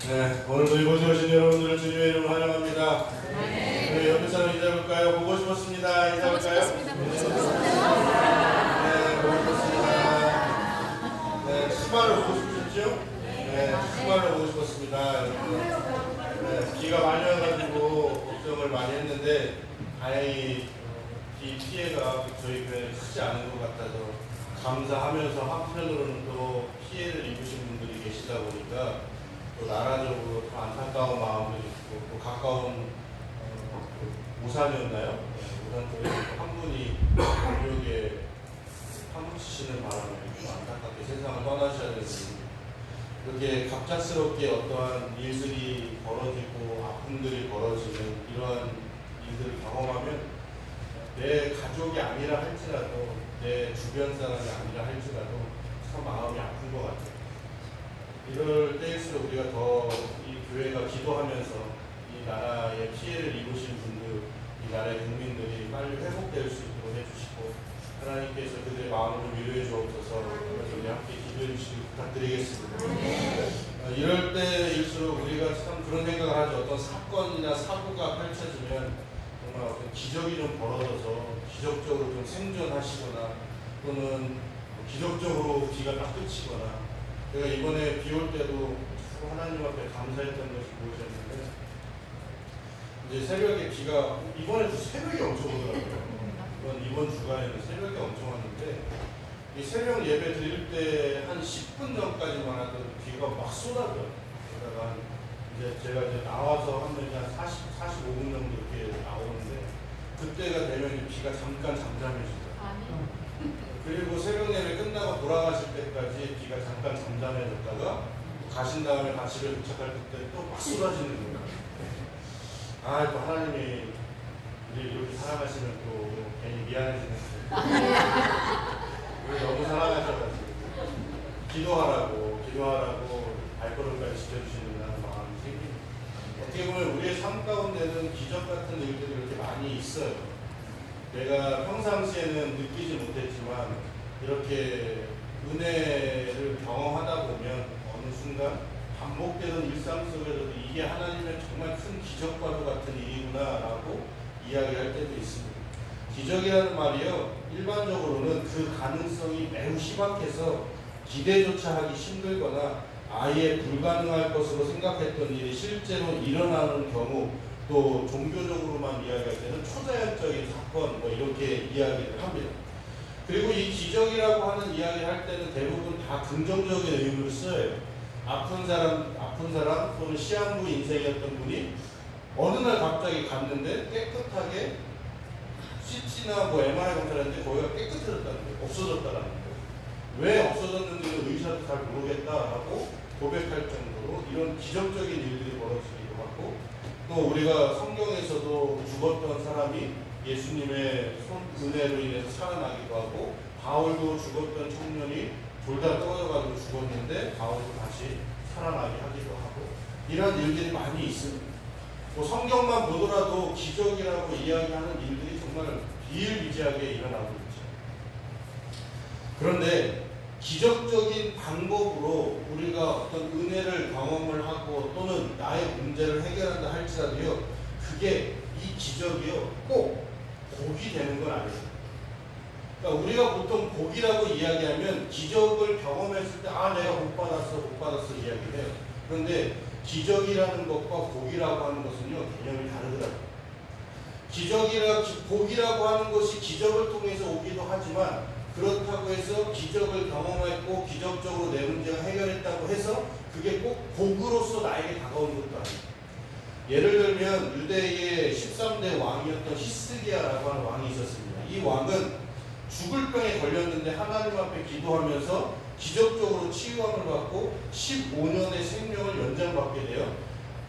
네, 오늘도 이곳에 오신 여러분들을 주님의 이름으로 환영합니다. 네, 옆에 사람 인사해볼까요? 보고 싶었습니다. 인사해볼까요? 보고 싶었습니다. 네, 보고 싶었습니다. 네, 정말로 보고 싶으셨죠? 네, 정말로 보고 싶었습니다. 여러분. 네, 비가 많이 와가지고 걱정을 많이 했는데 다행히 비 피해가 저희 교회에 크지 않은 것 같아서 감사하면서 한편으로는 또 피해를 입으신 분들이 계시다 보니까 또 나라적으로 더 안타까운 마음도 있고 또 가까운 우산이었나요? 우산 쪽에 한 분이 뉴욕에 파묻히시는 바람에 좀 안타깝게 세상을 떠나셔야 되는 그렇게 갑작스럽게 어떠한 일들이 벌어지고 아픔들이 벌어지는 이러한 일들을 경험하면 내 가족이 아니라 할지라도 내 주변 사람이 아니라 할지라도 참 마음이 아픈 것 같아요. 이럴 때일수록 우리가 더 이 교회가 기도하면서 이 나라의 피해를 입으신 분들, 이 나라의 국민들이 빨리 회복될 수 있도록 해주시고 하나님께서 그들의 마음을 위로해 주옵소서. 그래서 우리 함께 기도해 주시기 부탁드리겠습니다. 이럴 때일수록 우리가 참 그런 생각을 하죠. 어떤 사건이나 사고가 펼쳐지면 정말 어떤 기적이 좀 벌어져서 기적적으로 좀 생존하시거나 또는 기적적으로 비가 딱 그치거나 제가 이번에 비 올 때도 하나님 앞에 감사했던 것이 무엇이었는데 이제 새벽에 비가 이번에도 새벽에 엄청 오더라고요. 이번 주간에는 새벽에 엄청 왔는데 이 새벽 예배 드릴 때 한 10분 전까지만 하던 비가 막 쏟아져요. 그러다가 이제 제가 이제 나와서 하면 한 45분 정도 이렇게 나오는데 그때가 되면 비가 잠깐 잠잠해지더라고요. 그리고 새벽 예배 끝나고 돌아가실 때까지 비가 잠깐 잠잠해졌다가 가신 다음에 집에 도착할 때 또 막 쏟아지는 거예요. 아, 또 하나님이 우리 이렇게 사랑하시면 또 괜히 미안해지는 거예요. 우리 너무 사랑하셔가지고 기도하라고 발걸음까지 지켜주시는 마음이 생깁니다. 어떻게 보면 우리의 삶 가운데는 기적 같은 일들이 이렇게 많이 있어요. 내가 평상시에는 느끼지 못했지만 이렇게 은혜를 경험하다 보면 어느 순간 반복되는 일상 속에서도 이게 하나님의 정말 큰 기적과도 같은 일이구나 라고 이야기할 때도 있습니다. 기적이라는 말이요, 일반적으로는 그 가능성이 매우 희박해서 기대조차 하기 힘들거나 아예 불가능할 것으로 생각했던 일이 실제로 일어나는 경우, 또 종교적으로만 이야기할 때는 초자연적인 사건 이렇게 이야기를 합니다. 그리고 이 기적이라고 하는 이야기를 할 때는 대부분 다 긍정적인 의미를 써요. 아픈 사람 또는 시한부 인생이었던 분이 어느 날 갑자기 갔는데 깨끗하게 CT나 MRI 검사를 했는데 거기가 깨끗해졌다는 거예요. 없어졌다는 거예요. 왜 없어졌는지는 의사도 잘 모르겠다라고 고백할 정도로 이런 기적적인 일들이 벌어지기도 하고, 또 우리가 성경에서도 죽었던 사람이 예수님의 은혜로 인해서 살아나기도 하고, 바울도 죽었던 청년이 돌다 떨어져가지고 죽었는데 바울도 다시 살아나게 하기도 하고, 이런 일들이 많이 있습니다. 성경만 보더라도 기적이라고 이야기하는 일들이 정말 비일비재하게 일어나고 있죠. 그런데 기적적인 방법으로 우리가 어떤 은혜를 경험을 하고 또는 나의 문제를 해결한다 할지라도요, 그게 이 기적이요 꼭 복이 되는 건 아니에요. 그러니까 우리가 보통 복이라고 이야기하면 기적을 경험했을 때 내가 못 받았어 이야기를 해요. 그런데 기적이라는 것과 복이라고 하는 것은요, 개념이 다르더라고요. 복이라고 하는 것이 기적을 통해서 오기도 하지만, 그렇다고 해서 기적을 경험했고 기적적으로 내 문제가 해결했다고 해서 그게 꼭 복으로서 나에게 다가오는 것도 아니에요. 예를 들면 유대의 13대 왕이었던 히스기야라고 하는 왕이 있었습니다. 이 왕은 죽을 병에 걸렸는데 하나님 앞에 기도하면서 기적적으로 치유함을 받고 15년의 생명을 연장받게 돼요.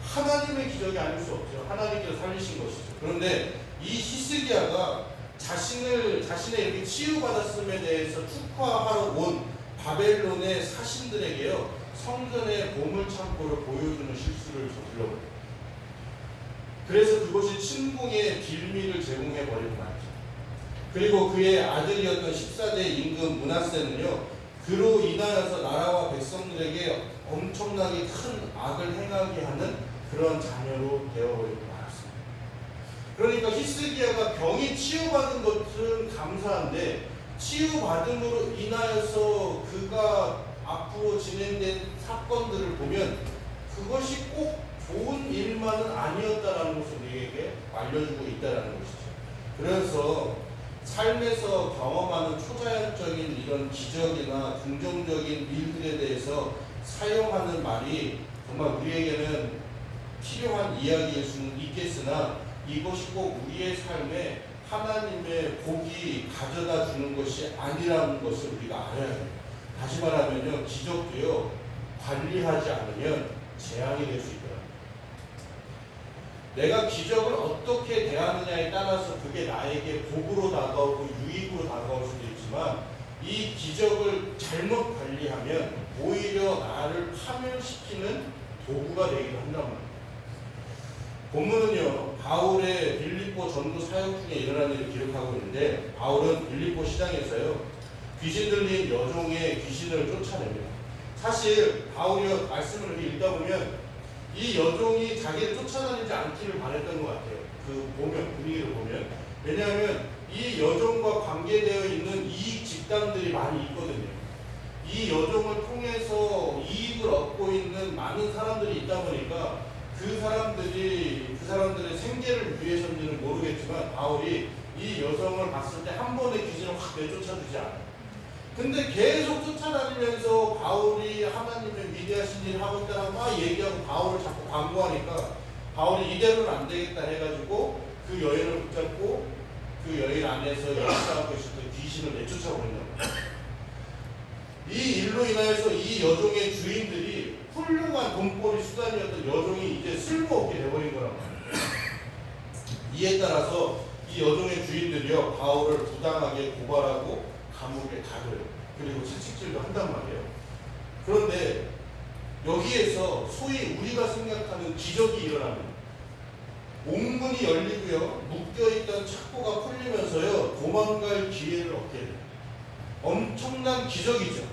하나님의 기적이 아닐 수 없죠. 하나님께서 살리신 것이죠. 그런데 이 히스기야가 자신의 이렇게 치유받았음에 대해서 축하하러 온 바벨론의 사신들에게요, 성전의 보물창고를 보여주는 실수를 저질러버려요. 그래서 그것이 침공의 빌미를 제공해버리고 말죠. 그리고 그의 아들이었던 14대 임금 므낫세는요, 그로 인하여서 나라와 백성들에게 엄청나게 큰 악을 행하게 하는 그런 자녀로 되어버리고 말았습니다. 그러니까 히스기야가 병이 치유받은 것은 감사한데 치유받음으로 인하여서 그가 앞으로 진행된 사건들을 보면 그것이 꼭 좋은 일만은 아니었다라는 것을 우리에게 알려주고 있다는 것이죠. 그래서 삶에서 경험하는 초자연적인 이런 기적이나 긍정적인 일들에 대해서 사용하는 말이 정말 우리에게는 필요한 이야기일 수는 있겠으나 이것이 꼭 우리의 삶에 하나님의 복이 가져다 주는 것이 아니라는 것을 우리가 알아야 해요. 다시 말하면요, 기적도요, 관리하지 않으면 재앙이 될 수 있더라. 내가 기적을 어떻게 대하느냐에 따라서 그게 나에게 복으로 다가오고 유익으로 다가올 수도 있지만 이 기적을 잘못 관리하면 오히려 나를 파멸시키는 도구가 되기도 한단 말이에요. 본문은요, 바울의 빌립보 전도 사역 중에 일어난 일을 기록하고 있는데 바울은 빌립보 시장에서요, 귀신 들린 여종의 귀신을 쫓아냅니다. 사실 바울이 말씀을 읽다 보면 이 여종이 자기를 쫓아다니지 않기를 바랬던 것 같아요. 그 분위기를 보면. 왜냐하면 이 여종과 관계되어 있는 이익 집단들이 많이 있거든요. 이 여종을 통해서 이익을 얻고 있는 많은 사람들이 있다 보니까 그 사람들의 생계를 위해서인지는 모르겠지만 바울이 이 여성을 봤을 때 한 번의 귀신을 확 내쫓아주지 않아요. 근데 계속 쫓아다니면서 바울이 하나님의 위대하신 일을 하고 있다고 막 얘기하고 바울을 자꾸 광고하니까 바울이 이대로는 안 되겠다 해가지고 그 여인을 붙잡고 그 여인 안에서 역사하고 있었던 귀신을 내쫓아버린다고. 이 일로 인하여서 이 여종의 주인들이 훌륭한 돈벌이 수단이었던 여종이 이제 쓸모없게 돼버린 거란 말이에요. 이에 따라서 이 여종의 주인들이요, 바울을 부당하게 고발하고 감옥에 가둬요. 그리고 채찍질도 한단 말이에요. 그런데 여기에서 소위 우리가 생각하는 기적이 일어납니다. 옥문이 열리고요, 묶여있던 착고가 풀리면서요, 도망갈 기회를 얻게 돼요. 엄청난 기적이죠.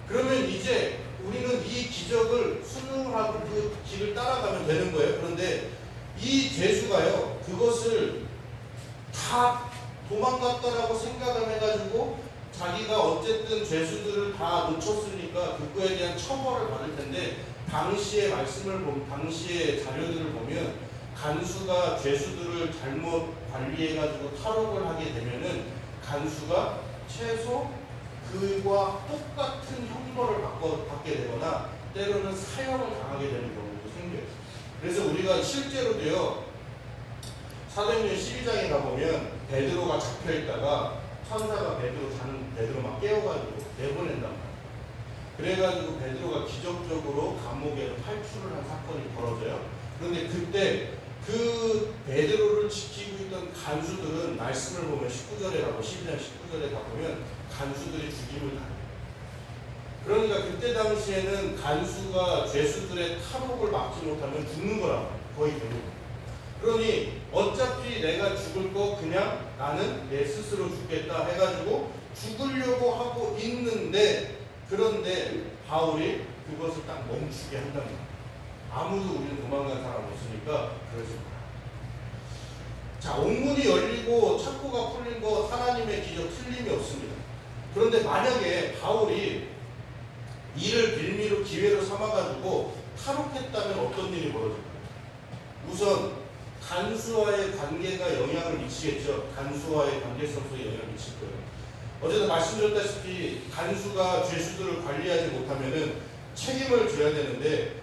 그러면 이제 우리는 이 기적을 순응하고 그 길을 따라가면 되는 거예요. 그런데 이 죄수가요, 그것을 다 도망갔다라고 생각을 해가지고 자기가 어쨌든 죄수들을 다 놓쳤으니까 그거에 대한 처벌을 받을 텐데, 당시의 말씀을 보면, 당시의 자료들을 보면 간수가 죄수들을 잘못 관리해가지고 탈옥을 하게 되면은 간수가 최소 그와 똑같은 형벌을 받게 되거나 때로는 사형을 당하게 되는 경우도 생겨요. 그래서 우리가 실제로도요, 사도행전 12장에 가보면 베드로가 잡혀있다가 천사가 베드로 막 깨워가지고 내보낸단 말이에요. 그래가지고 베드로가 기적적으로 감옥에서 탈출을 한 사건이 벌어져요. 그런데 그때 그 베드로를 지키고 있던 간수들은 말씀을 보면 19절에 가고 12장 19절에 가보면 간수들이 죽임을 당해요. 그러니까 그때 당시에는 간수가 죄수들의 탈옥을 막지 못하면 죽는 거라고, 거의 대부분. 그러니 어차피 내가 죽을 거 그냥 나는 내 스스로 죽겠다 해가지고 죽으려고 하고 있는데, 그런데 바울이 그것을 딱 멈추게 한단 말이에요. 아무도 우리는 도망간 사람 없으니까 그러지 마. 자, 옥문이 열리고 착고가 풀린 거 하나님의 기적 틀림이 없습니다. 그런데 만약에 바울이 이를 빌미로 기회로 삼아가지고 탈옥했다면 어떤 일이 벌어질까요? 우선 간수와의 관계가 영향을 미치겠죠. 간수와의 관계성에 영향을 미칠 거예요. 어제도 말씀드렸다시피 간수가 죄수들을 관리하지 못하면은 책임을 져야 되는데,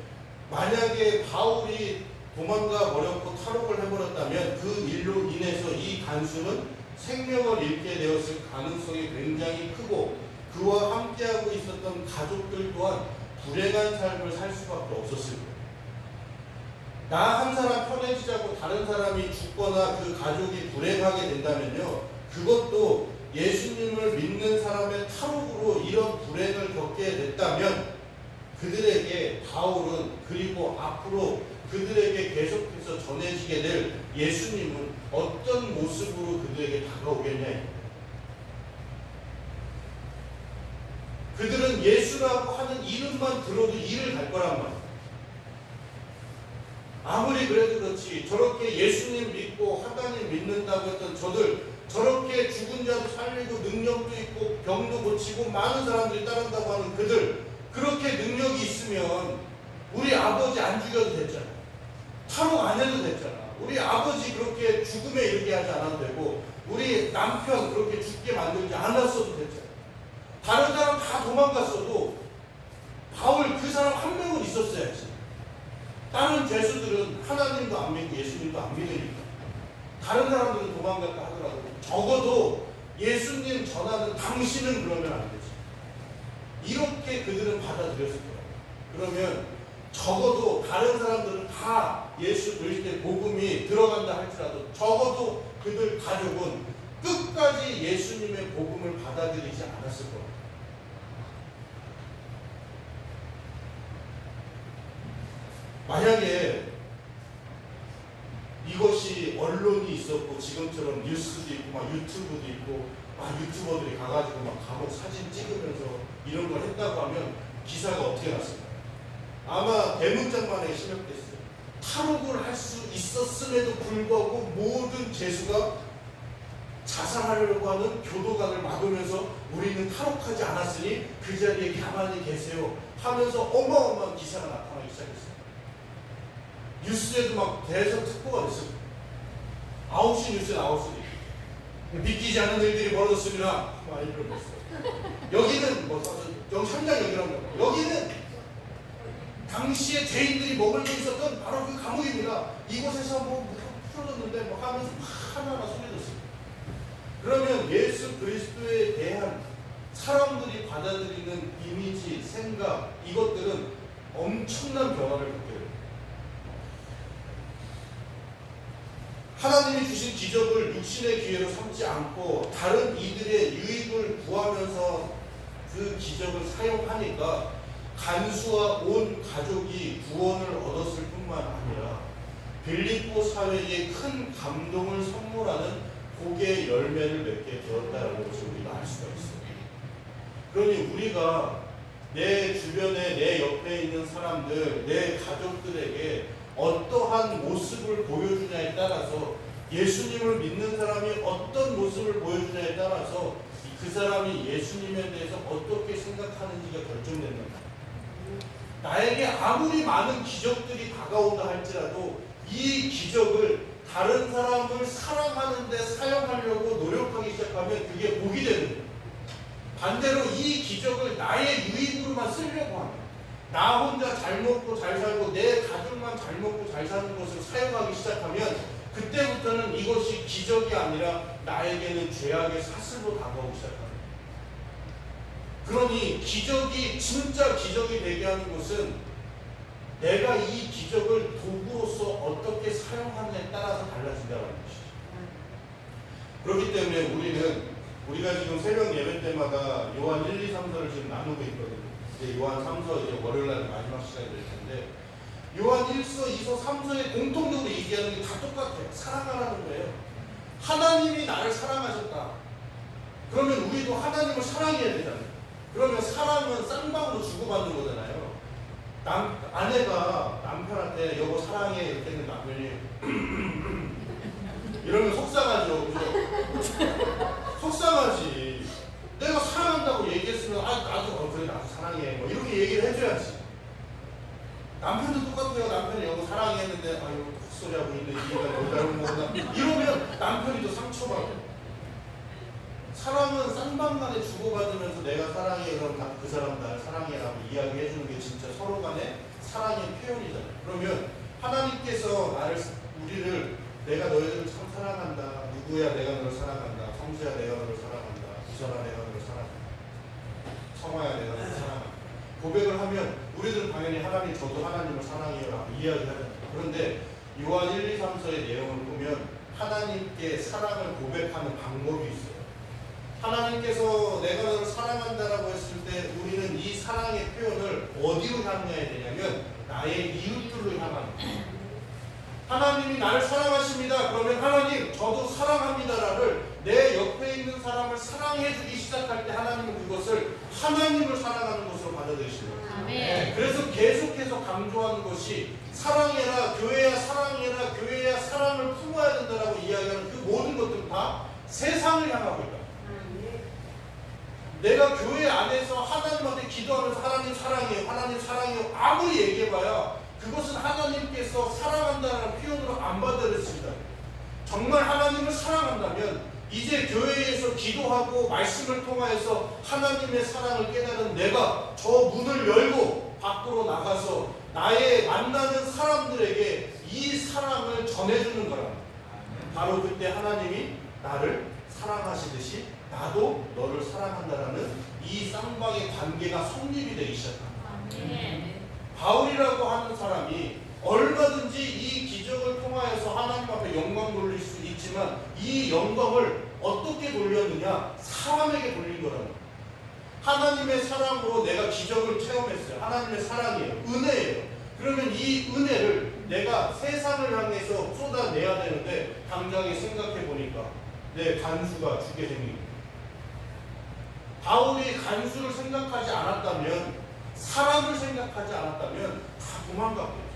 만약에 바울이 도망가 버렸고 탈옥을 해버렸다면 그 일로 인해서 이 간수는 생명을 잃게 되었을 가능성이 굉장히 크고, 그와 함께하고 있었던 가족들 또한 불행한 삶을 살 수밖에 없었을 거예요. 나 한 사람 편해지자고 다른 사람이 죽거나 그 가족이 불행하게 된다면요, 그것도 예수님을 믿는 사람의 탈옥으로 이런 불행을 겪게 됐다면 그들에게 바울은, 그리고 앞으로 그들에게 계속해서 전해지게 될 예수님은 어떤 모습으로 그들에게 다가오겠냐. 그들은 예수라고 하는 이름만 들어도 이를 갈 거란 말이에요. 아무리 그래도 그렇지 저렇게 예수님 믿고 하나님 믿는다고 했던 저렇게 죽은 자도 살리고 능력도 있고 병도 고치고 많은 사람들이 따른다고 하는 그들, 그렇게 능력이 있으면 우리 아버지 안 죽여도 됐잖아. 탈옥 안 해도 됐잖아. 우리 아버지 그렇게 죽음에 이르게 하지 않아도 되고 우리 남편 그렇게 죽게 만들지 않았어도 됐잖아. 다른 사람 다 도망갔어도 바울 그 사람 한 명은 있었어야지. 다른 죄수들은 하나님도 안 믿고 예수님도 안 믿으니까 다른 사람들은 도망갔다 하더라도 적어도 예수님 전하는 당신은 그러면 안 되지. 이렇게 그들은 받아들였을 거예요. 그러면 적어도 다른 사람들은 다 예수 그리스도의 복음이 들어간다 할지라도 적어도 그들 가족은 끝까지 예수님의 복음을 받아들이지 않았을 거예요. 만약에 이것이 언론이 있었고 지금처럼 뉴스도 있고 막 유튜브도 있고 막 유튜버들이 가가지고 막 감옥 사진 찍으면서 이런 걸 했다고 하면 기사가 어떻게 났을까요? 아마 대문짝만에 심역됐어요. 탈옥을 할 수 있었음에도 불구하고 모든 죄수가 자살하려고 하는 교도관을 막으면서 우리는 탈옥하지 않았으니 그 자리에 가만히 계세요 하면서 어마어마한 기사가 나타나기 시작했어요. 뉴스에도 막 대선 특보가 됐어요. 9시 뉴스에 나올 수도 있고 믿기지 않는 일들이 벌어졌습니다. 많이 들어봤어요. 여기는 뭐 현장 여기라고 여기는 당시에 죄인들이 머물고 있었던 바로 그 감옥입니다. 이곳에서 뭐 풀어졌는데 뭐 하면서 하나하나 소개졌어요. 그러면 예수 그리스도에 대한 사람들이 받아들이는 이미지, 생각 이것들은 엄청난 변화를 겪게 됩니다. 하나님이 주신 기적을 육신의 기회로 삼지 않고 다른 이들의 유익을 구하면서 그 기적을 사용하니까 간수와 온 가족이 구원을 얻었을 뿐만 아니라 빌립보 사회에 큰 감동을 선물하는 복의 열매를 맺게 되었다는 것을 우리가 알 수가 있어요. 그러니 우리가 내 주변에 내 옆에 있는 사람들, 내 가족들에게 어떠한 모습을 보여주냐에 따라서 예수님을 믿는 사람이 어떤 모습을 보여주냐에 따라서 그 사람이 예수님에 대해서 어떻게 생각하는지가 결정된다. 나에게 아무리 많은 기적들이 다가온다 할지라도 이 기적을 다른 사람을 사랑하는 데 사용하려고 노력하기 시작하면 그게 복이 되는 거예요. 반대로 이 기적을 나의 유익으로만 쓰려고 하면 나 혼자 잘 먹고 잘 살고 내 가족만 잘 먹고 잘 사는 것을 사용하기 시작하면 그때부터는 이것이 기적이 아니라 나에게는 죄악의 사슬로 다가오기 시작합니다. 그러니 기적이 진짜 기적이 되게 하는 것은 내가 이 기적을 도구로서 어떻게 사용하느냐에 따라서 달라진다는 것이죠. 그렇기 때문에 우리가 지금 새벽 예배 때마다 요한 1, 2, 3서를 지금 나누고 있거든요. 이제 요한 3서 이제 월요일날 마지막 시간이 될 텐데 요한 1서, 2서, 3서에 공통적으로 얘기하는 게 다 똑같아요. 사랑하라는 거예요. 하나님이 나를 사랑하셨다. 그러면 우리도 하나님을 사랑해야 되잖아요. 그러면 사랑은 쌍방으로 주고받는 거잖아요. 아내가 남편한테 여보 사랑해 이렇게 했는데 남편이 이러면 속상하죠. 그죠? 속상하지. 내가 사랑한다고 얘기했으면 나도 그래 나도 사랑해 뭐 이렇게 얘기를 해줘야지. 남편도 똑같아요. 남편이 여보 사랑해 했는데 아유 헛소리하고 있는데 이해가 뭘 잘못 먹었나 이러면 남편이 더 상처받아요. 사랑은 쌍방간에 주고받으면서 내가 사랑해 그럼 그 사람 나를 사랑해라고 이야기해주는 게 진짜 서로 간의 사랑의 표현이잖아요. 그러면 하나님께서 우리를 내가 너희들을 참 사랑한다. 누구야 내가 너를 사랑한다. 성수야 내가 너를 사랑한다. 부설아 내가 너를 사랑한다. 성화야 내가 너를 사랑한다. 고백을 하면 우리들은 당연히 하나님 저도 하나님을 사랑해요라고 이야기하잖아요. 그런데 요한 1, 2, 3서의 내용을 보면 하나님께 사랑을 고백하는 방법이 있어요. 하나님께서 내가 너를 사랑한다라고 했을 때 우리는 이 사랑의 표현을 어디로 향해야 되냐면 나의 이웃들로 향하는 거예요. 하나님이 나를 사랑하십니다. 그러면 하나님 저도 사랑합니다라를 내 옆에 있는 사람을 사랑해 주기 시작할 때 하나님은 그것을 하나님을 사랑하는 것으로 받아들이시는 거예요. 아멘. 그래서 계속해서 강조하는 것이 사랑해라, 교회야 사랑해라, 교회야 사랑을 품어야 된다라고 이야기하는 그 모든 것들은 다 세상을 향하고 있다. 내가 교회 안에서 하나님한테 기도하면서 하나님 사랑해요, 하나님 사랑해요 아무리 얘기해봐야 그것은 하나님께서 사랑한다는 표현으로 안 받아들였습니다. 정말 하나님을 사랑한다면 이제 교회에서 기도하고 말씀을 통하여서 하나님의 사랑을 깨달은 내가 저 문을 열고 밖으로 나가서 나의 만나는 사람들에게 이 사랑을 전해주는 거라. 바로 그때 하나님이 나를 사랑하시듯이 나도 너를 사랑한다라는 이 쌍방의 관계가 성립이 되기 시작합니다. 아멘. 바울이라고 하는 사람이 얼마든지 이 기적을 통하여서 하나님 앞에 영광 돌릴 수 있지만 이 영광을 어떻게 돌렸느냐? 사람에게 돌린 거라는 거예요. 하나님의 사랑으로 내가 기적을 체험했어요. 하나님의 사랑이에요. 은혜예요. 그러면 이 은혜를 내가 세상을 향해서 쏟아내야 되는데 당장에 생각해 보니까 내 간수가 죽게 생긴 거예요. 바울이 간수를 생각하지 않았다면, 사람을 생각하지 않았다면 다 도망갔겠죠.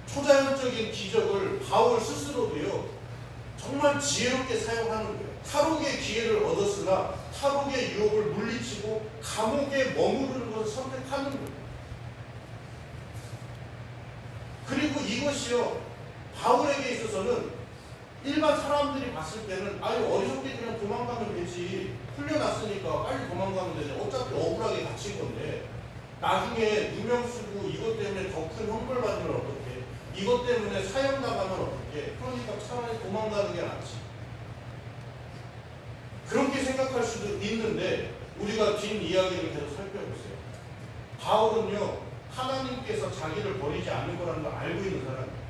초자연적인 기적을 바울 스스로도요 정말 지혜롭게 사용하는 거예요. 탈옥의 기회를 얻었으나 탈옥의 유혹을 물리치고 감옥에 머무르는 것을 선택하는 거예요. 그리고 이것이요 바울에게 있어서는 일반 사람들이 봤을 때는 아유 어리석게 그냥 도망가면 되지, 풀려났으니까 빨리 도망가면 되지, 어차피 억울하게 갇힌 건데 나중에 누명 쓰고 이것 때문에 더 큰 형벌 받으면 어떡해, 이것 때문에 사형 나가면 어떡해, 그러니까 차라리 도망가는 게 낫지. 그렇게 생각할 수도 있는데 우리가 긴 이야기를 계속 살펴보세요. 바울은요 하나님께서 자기를 버리지 않는 거라는 걸 알고 있는 사람이에요.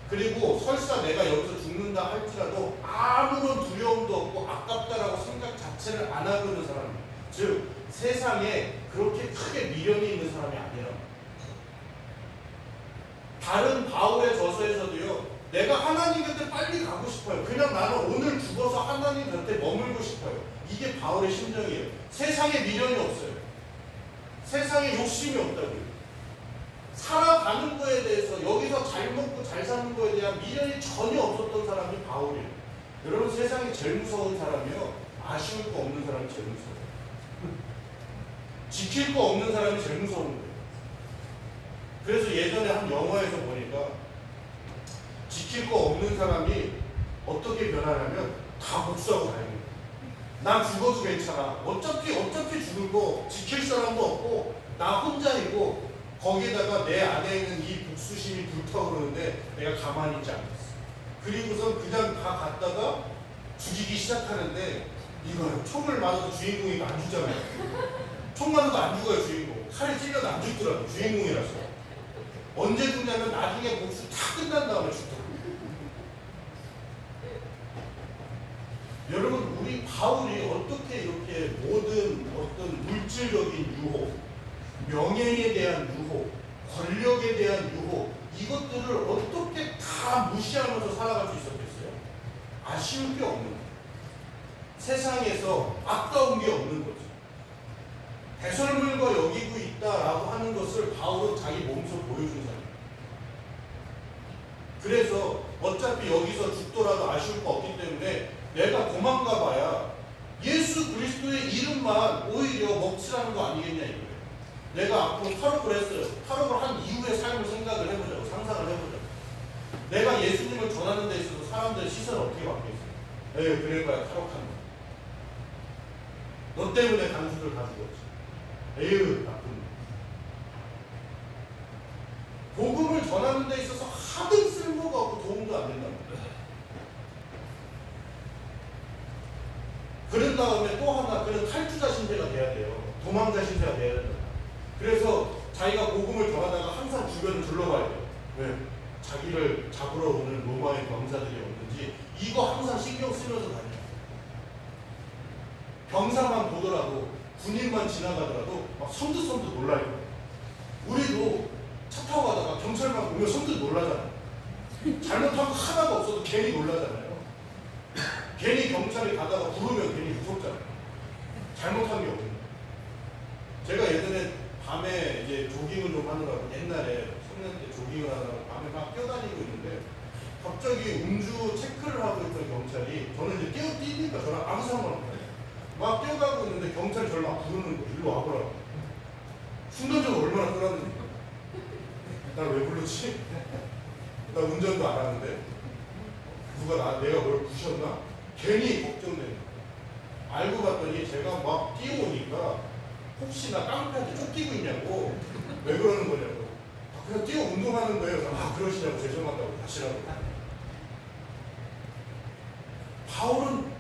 그리고 설사 내가 여기서 죽는다 할지라도 아무런 두려움도 없고 아깝다라고 생각 자체를 안 하고 있는 사람이에요. 즉 세상에 그렇게 크게 미련이 있는 사람이 아니라, 다른 바울의 저서에서도요 내가 하나님 곁에 빨리 가고 싶어요. 그냥 나는 오늘 죽어서 하나님 곁에 머물고 싶어요. 이게 바울의 심정이에요. 세상에 미련이 없어요. 세상에 욕심이 없다고요. 살아가는 거에 대해서, 여기서 잘 먹고 잘 사는 거에 대한 미련이 전혀 없었던 사람이 바울이에요. 여러분 세상에 제일 무서운 사람이요 아쉬울 거 없는 사람이 제일 무서워요. 지킬 거 없는 사람이 제일 무서운 거예요. 그래서 예전에 한 영화에서 보니까 지킬 거 없는 사람이 어떻게 변하냐면 다 복수하고 다녀요. 난 죽어도 괜찮아. 어차피 죽을 거 지킬 사람도 없고 나 혼자이고 거기에다가 내 안에 있는 이 복수심이 불타오르는데 내가 가만히 있지 않겠어. 그리고선 그냥 다 갔다가 죽이기 시작하는데 이거요. 총을 맞아도 주인공이 안 죽잖아요. 총 맞아도 안 죽어요 주인공. 칼에 찔려도 안 죽더라고 주인공이라서. 언제 죽냐면 나중에 복수 다 끝난 다음에 죽더라고. 여러분 우리 바울이 어떻게 이렇게 모든 어떤 물질적인 유혹, 명예에 대한 유혹, 권력에 대한 유혹, 이것들을 어떻게 다 무시하면서 살아갈 수 있었겠어요? 아쉬운 게 없는 거예요. 세상에서 아까운 게 없는 거죠. 배설물과 여기고 있다라고 하는 것을 바울은 자기 몸소 보여준 사람이에요. 그래서 어차피 여기서 죽더라도 아쉬울 거 없기 때문에 내가 도망가 봐야 예수 그리스도의 이름만 오히려 먹칠하는 거 아니겠냐 이거예요. 내가 앞으로 탈옥을 했어요. 탈옥을 한 이후의 삶을 생각을 해보자고, 상상을 해보자고. 내가 예수님을 전하는 데 있어서 사람들의 시선을 어떻게 바뀌었어요? 에이 그럴 거야 탈옥하는 거. 너 때문에 간수들 다 죽었지. 에휴 나쁜 놈. 복음을 전하는 데 있어서 하등 쓸모가 없고 도움도 안 된다. 그런 다음에 또 하나, 그런 탈주자 신세가 돼야 돼요. 도망자 신세가 돼야 된다. 그래서 자기가 복음을 전하다가 항상 주변을 둘러봐야 돼요. 왜? 자기를 잡으러 오는 로마의 병사들이 없는지 이거 항상 신경 쓰면서 다녀요. 병사만 보더라도, 군인만 지나가더라도 막 선뜻선뜻 놀라요. 우리도 차 타고 가다가 경찰만 보면 선뜻 놀라잖아요. 잘못한 거 하나도 없어도 괜히 놀라잖아요. 괜히 경찰이 가다가 부르면 괜히 무섭잖아요. 잘못한 게 없는. 제가 예전에 밤에 이제 조깅을 좀 하느라고 옛날에 청년 때 조깅을 하느라고 밤에 막 뛰어다니고 있는데 갑자기 음주 체크를 하고 있던 경찰이 저는 이제 뛰니까 저랑 아무 상관없어요. 막 뛰어가고 있는데 경찰이 저를 막 부르는 거예요. 일로 와보라고. 순간적으로 얼마나 끌었는지. 날 왜 부르지? 나 운전도 안 하는데 누가 내가 뭘 부셨나? 괜히 걱정되는 거예요. 알고 봤더니 제가 막 뛰어오니까 혹시나 깡패한테 쫓기고 있냐고. 왜 그러는 거냐고. 그냥 뛰어 운동하는 거예요. 그래서 그러시냐고. 죄송하다고 다시라고. 바울은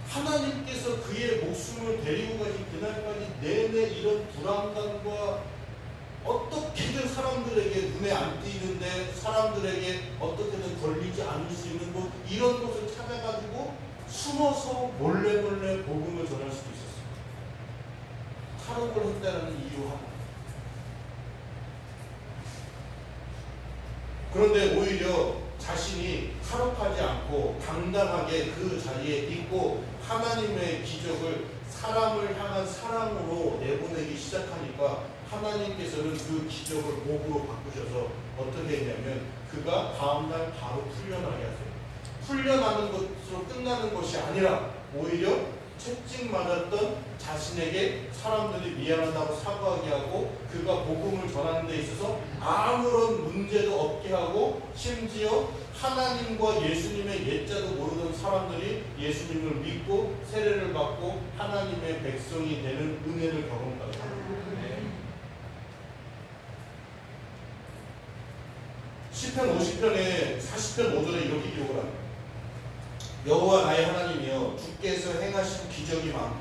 하나님께서 그의 목숨을 데리고 가신 그날까지 내내 이런 불안감과 어떻게든 사람들에게 눈에 안 띄는데 사람들에게 어떻게든 걸리지 않을 수 있는 곳, 이런 곳을 찾아가지고 숨어서 몰래 복음을 전할 수도 있었어요. 탈옥을 했다는 이유 하나. 그런데 오히려 자신이 탈옥하지 않고 당당하게 그 자리에 있고 하나님의 기적을 사람을 향한 사랑으로 내보내기 시작하니까 하나님께서는 그 기적을 복으로 바꾸셔서 어떻게 했냐면 그가 다음날 바로 풀려나게 하세요. 풀려나는 것으로 끝나는 것이 아니라 오히려 채찍 맞았던 자신에게 사람들이 미안하다고 사과하게 하고 그가 복음을 전하는 데 있어서 아무런 문제도 없게 하고 심지어 하나님과 예수님의 옛자도 모르던 사람들이 예수님을 믿고 세례를 받고 하나님의 백성이 되는 은혜를 경험하게 합니다. 시편 50편에 40편 5절에 이렇게 기록을 합니다. 여호와 나의 하나님이여 주께서 행하신 기적이 많고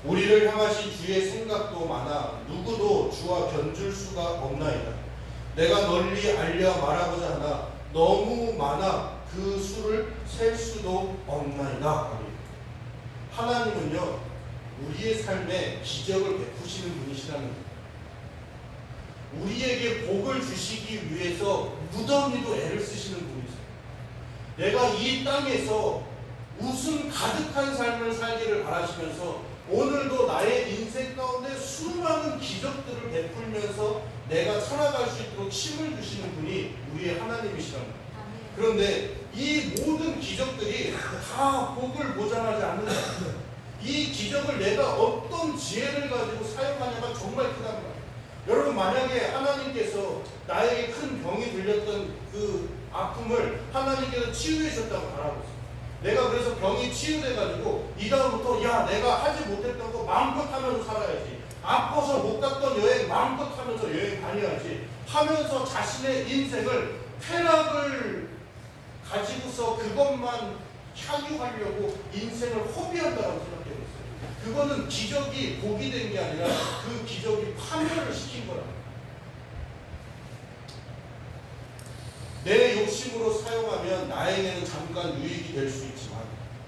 우리를 향하신 주의 생각도 많아 누구도 주와 견줄 수가 없나이다. 내가 널리 알려 말하고자 하나 너무 많아 그 수를 셀 수도 없나이다. 하나님은요 우리의 삶에 기적을 베푸시는 분이시라는 거예요. 우리에게 복을 주시기 위해서 무덤히도 애를 쓰시는 분이세요. 내가 이 땅에서 웃음 가득한 삶을 살기를 바라시면서 오늘도 나의 인생 가운데 수많은 기적들을 베풀면서 내가 살아갈 수 있도록 힘을 주시는 분이 우리의 하나님이시라는 거예요. 그런데 이 모든 기적들이 다 복을 보장하지 않는다. 이 기적을 내가 어떤 지혜를 가지고 사용하냐가 정말 크다는 거예요. 여러분 만약에 하나님께서 나에게 큰 병이 들렸던 그 아픔을 하나님께서 치유해 주셨다고 바라보세요. 내가 그래서 병이 치유돼가지고 이 다음부터 야 내가 하지 못했던 거 마음껏 하면서 살아야지. 아파서 못 갔던 여행 마음껏 하면서 여행 다녀야지 하면서 자신의 인생을 쾌락을 가지고서 그것만 향유하려고 인생을 허비한다고 생각해요. 그거는 기적이 복이 된 게 아니라 그 기적이 파멸을 시킨 거라. 내 욕심으로 사용하면 나에게는 잠깐 유익이 될 수 있지만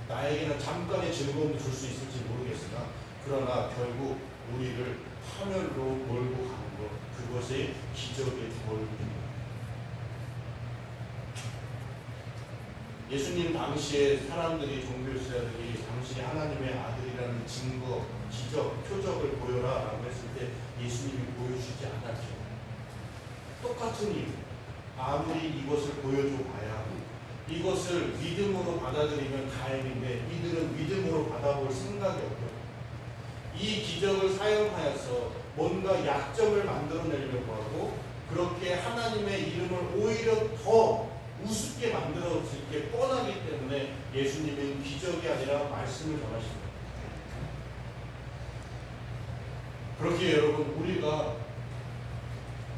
나에게는 잠깐의 즐거움을 줄 수 있을지 모르겠으나 그러나 결국 우리를 파멸로 몰고 가는 것, 그것이 기적의 결국입니다. 예수님 당시에 사람들이 종교지자들이 당신이 하나님의 아들이라는 증거, 기적, 표적을 보여라 라고 했을 때 예수님이 보여주지 않았죠. 똑같은 이유. 아무리 이것을 보여줘 봐야 이것을 믿음으로 받아들이면 다행인데 이들은 믿음으로 받아볼 생각이 없고 이 기적을 사용하여서 뭔가 약점을 만들어내려고 하고 그렇게 하나님의 이름을 오히려 더 우습게 만들어질 게 뻔하기 때문에 예수님은 기적이 아니라 말씀을 전하십니다. 그렇게 여러분 우리가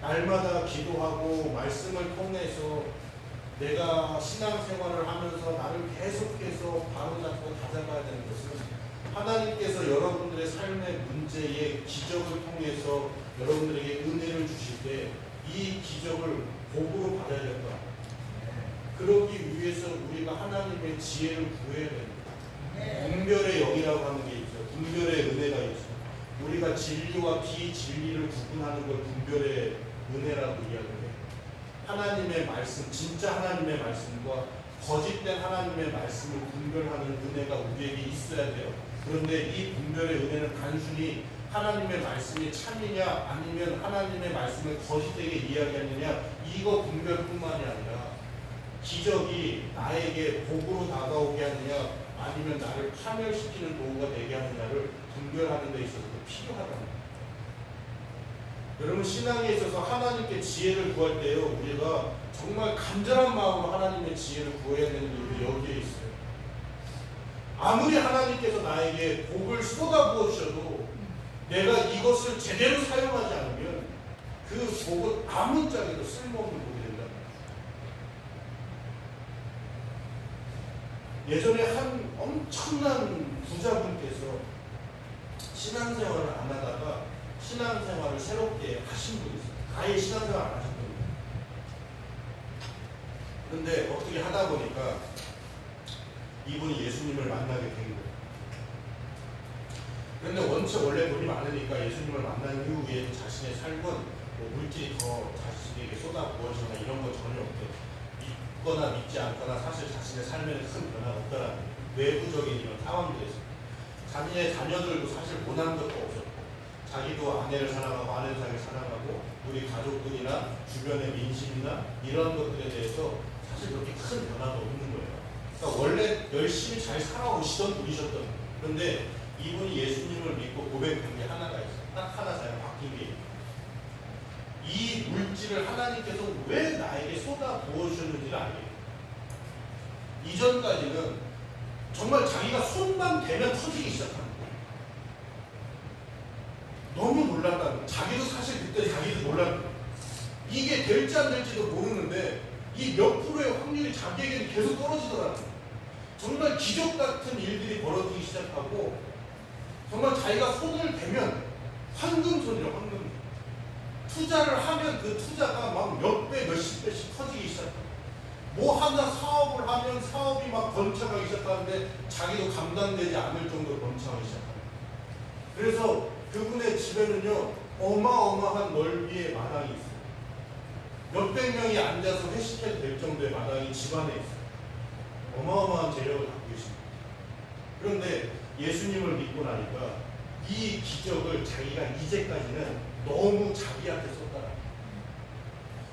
날마다 기도하고 말씀을 통해서 내가 신앙생활을 하면서 나를 계속해서 바로잡고 다잡아야 되는 것은 하나님께서 여러분들의 삶의 문제에 기적을 통해서 여러분들에게 은혜를 주실 때 이 기적을 복으로 받아야 된다. 그러기 위해서 우리가 하나님의 지혜를 구해야 됩니다. 분별의 영이라고 하는 게 있죠. 분별의 은혜가 있죠. 우리가 진리와 비진리를 구분하는 걸 분별의 은혜라고 이야기해요. 하나님의 말씀, 진짜 하나님의 말씀과 거짓된 하나님의 말씀을 분별하는 은혜가 우리에게 있어야 돼요. 그런데 이 분별의 은혜는 단순히 하나님의 말씀이 참이냐 아니면 하나님의 말씀을 거짓되게 이야기하느냐 이거 분별뿐만이 아니라 기적이 나에게 복으로 다가오게 하느냐 아니면 나를 파멸시키는 도구가 되게 하느냐를 분별하는 데 있어서 필요하다는 거예요. 여러분 신앙에 있어서 하나님께 지혜를 구할 때요 우리가 정말 간절한 마음으로 하나님의 지혜를 구해야 되는 일이 여기에 있어요. 아무리 하나님께서 나에게 복을 쏟아부어 주셔도 내가 이것을 제대로 사용하지 않으면 그 복은 아무짝에도 쓸모없는 복이 된다. 예전에 한 엄청난 부자분께서 신앙생활을 안 하다가 신앙생활을 새롭게 하신 분이 있어요. 아예 신앙생활 안 하신 분이에요. 그런데 어떻게 하다 보니까 이분이 예수님을 만나게 된 거예요. 그런데 원래 돈이 많으니까 예수님을 만난 이후에 자신의 삶은 뭐 물질이 더 자신에게 쏟아부어지거나 이런 건 전혀 없대요. 믿거나 믿지 않거나 사실 자신의 삶에는 큰 변화가 없다라는 거예요. 외부적인 이런 상황들에서 자신의 자녀들도 사실 원한 것도 없었고 자기도 아내를 사랑하고 아내를 사랑하고 우리 가족들이나 주변의 민심이나 이런 것들에 대해서 사실 그렇게 큰 변화도 없는 거예요. 그러니까 원래 열심히 잘 살아오시던 분이셨던 거예요. 그런데 이분이 예수님을 믿고 고백한 게 하나가 있어요. 딱 하나 잘 바뀐 게 있어요. 이 물질을 하나님께서 왜 나에게 쏟아 부어주셨는지를 알게 돼요. 이전까지는 정말 자기가 손만 대면 터지기 시작하는 거예요. 너무 놀랐다는 거예요. 자기도 사실 그때 자기도 놀랐던 거예요. 이게 될지 안 될지도 모르는데 이 몇 프로의 확률이 자기에게는 계속 떨어지더라고요. 정말 기적 같은 일들이 벌어지기 시작하고 정말 자기가 손을 대면 황금손이에요. 황금. 투자를 하면 그 투자가 막 몇 배, 몇십 배씩 터지기 시작해요. 뭐 하나 사업을 하면 사업이 막 번창하기 시작하는데 자기도 감당되지 않을 정도로 번창하기 시작합니다. 그래서 그분의 집에는요 어마어마한 넓이의 마당이 있어요. 몇백 명이 앉아서 회식해도 될 정도의 마당이 집안에 있어요. 어마어마한 재력을 갖고 계십니다. 그런데 예수님을 믿고 나니까 이 기적을 자기가 이제까지는 너무 자기한테 쏟아라.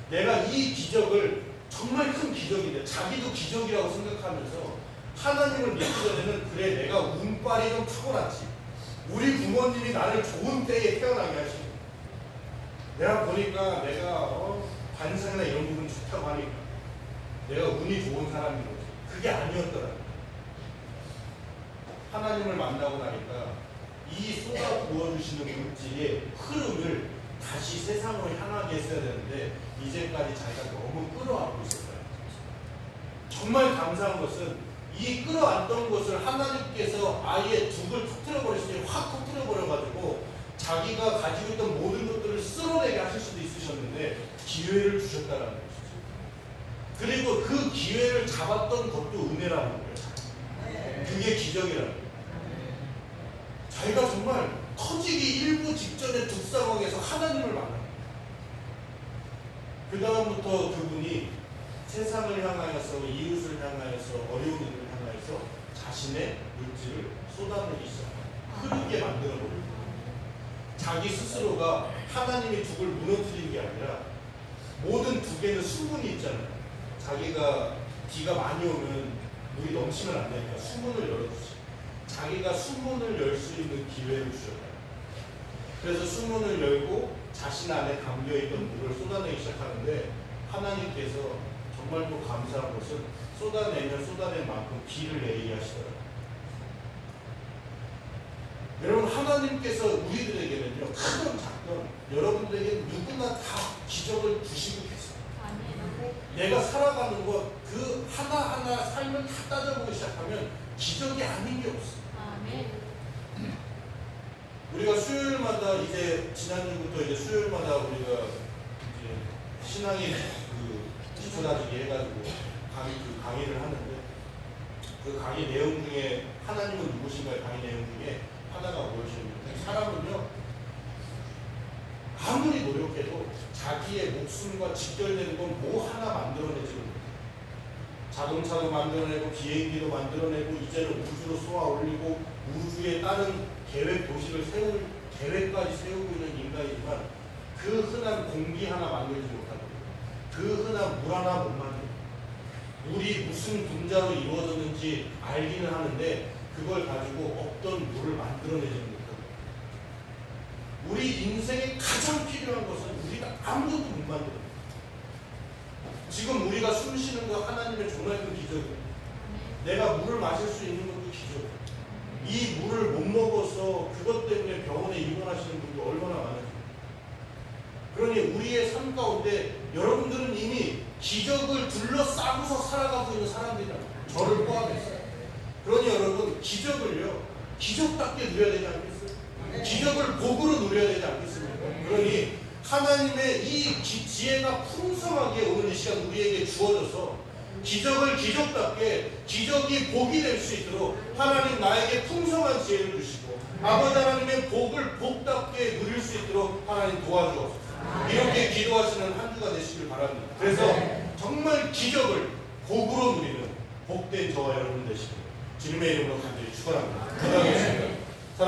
내가 이 기적을 정말 큰 기적인데 자기도 기적이라고 생각하면서 하나님을 믿기 전에는 그래 내가 운빨이 좀 타고났지. 우리 부모님이 나를 좋은 때에 태어나게 하시고 내가 보니까 내가 관상이나 이런 부분 좋다고 하니까 내가 운이 좋은 사람인 거지. 그게 아니었더라. 하나님을 만나고 나니까 이 쏟아 부어주시는 물질의 흐름을 다시 세상으로 향하게 했어야 되는데 이제까지 자기가 너무 끌어안고 있었어요. 정말 감사한 것은 이 끌어안던 것을 하나님께서 아예 둑을 터뜨려 버리시니 확 터뜨려 버려가지고 자기가 가지고 있던 모든 것들을 쓸어내게 하실 수도 있으셨는데 기회를 주셨다는 것이죠. 그리고 그 기회를 잡았던 것도 은혜라는 거예요. 그게 기적이라는 거예요. 자기가 정말 터지기 일부 직전의 둑 상황에서 하나님을 만납니다. 그 다음부터 그분이 세상을 향하여서 이웃을 향하여서 어려운 이들을 향하여서 자신의 물질을 쏟아내기 시작합니다. 흐르게 만들어버립니다. 자기 스스로가 하나님의 둑을 무너뜨리는 게 아니라 모든 둑에는 수문이 있잖아요. 자기가 비가 많이 오면 물이 넘치면 안 되니까 수문을 열어주지. 자기가 수문을 열 수 있는 기회를 주셨다. 그래서 수문을 열고 자신 안에 담겨있던 물을 쏟아내기 시작하는데 하나님께서 정말 또 감사한 것은 쏟아내면 쏟아낸 만큼 비를 내리게 하시더라고요. 여러분 하나님께서 우리들에게는요 크든 작든 여러분들에게 누구나 다 기적을 주시고 계세요. 내가 살아가는 것 그 하나하나 삶을 다 따져보기 시작하면 기적이 아닌 게 없어요. 우리가 수요일마다 이제 지난주부터 이제 수요일마다 우리가 이제 신앙의 기초 다지기 해가지고 강의를 하는데 그 강의 내용 중에 하나님은 누구신가의 강의 내용 중에 하나가 무엇이냐면 사람은요 아무리 노력해도 자기의 목숨과 직결되는 건 뭐 하나 만들어내지를 못해요. 자동차도 만들어내고 비행기도 만들어내고 이제는 우주로 쏘아 올리고 우주에 따른 계획 도시를 세울 계획까지 세우고 있는 인간이지만 그 흔한 공기 하나 만들지 못하고 그 흔한 물 하나 못 만들고 물이 무슨 분자로 이루어졌는지 알기는 하는데 그걸 가지고 없던 물을 만들어내지 못하고 우리 인생에 가장 필요한 것은 우리가 아무것도 못 만들어요. 지금 우리가 숨 쉬는 거 하나님의 정말 큰 기적이에요. 내가 물을 마실 수 있는 것도 기적이에요. 이 물을 못 먹어서 그것 때문에 병원에 입원하시는 분들 얼마나 많아요. 그러니 우리의 삶 가운데 여러분들은 이미 기적을 둘러싸고서 살아가고 있는 사람들이라고 저를 포함했어요. 그러니 여러분 기적을요 기적답게 누려야 되지 않겠어요? 기적을 복으로 누려야 되지 않겠습니까? 그러니 하나님의 이 지혜가 풍성하게 오늘 이 시간 우리에게 주어져서 기적을 기적답게 기적이 복이 될 수 있도록 하나님 나에게 풍성한 지혜를 주시고 아버지 하나님의 복을 복답게 누릴 수 있도록 하나님 도와주옵소서. 이렇게 기도하시는 한 주가 되시길 바랍니다. 그래서 정말 기적을 복으로 누리는 복된 저와 여러분 되시길 주님의 이름으로 간절히 축원합니다. 기도하겠습니다.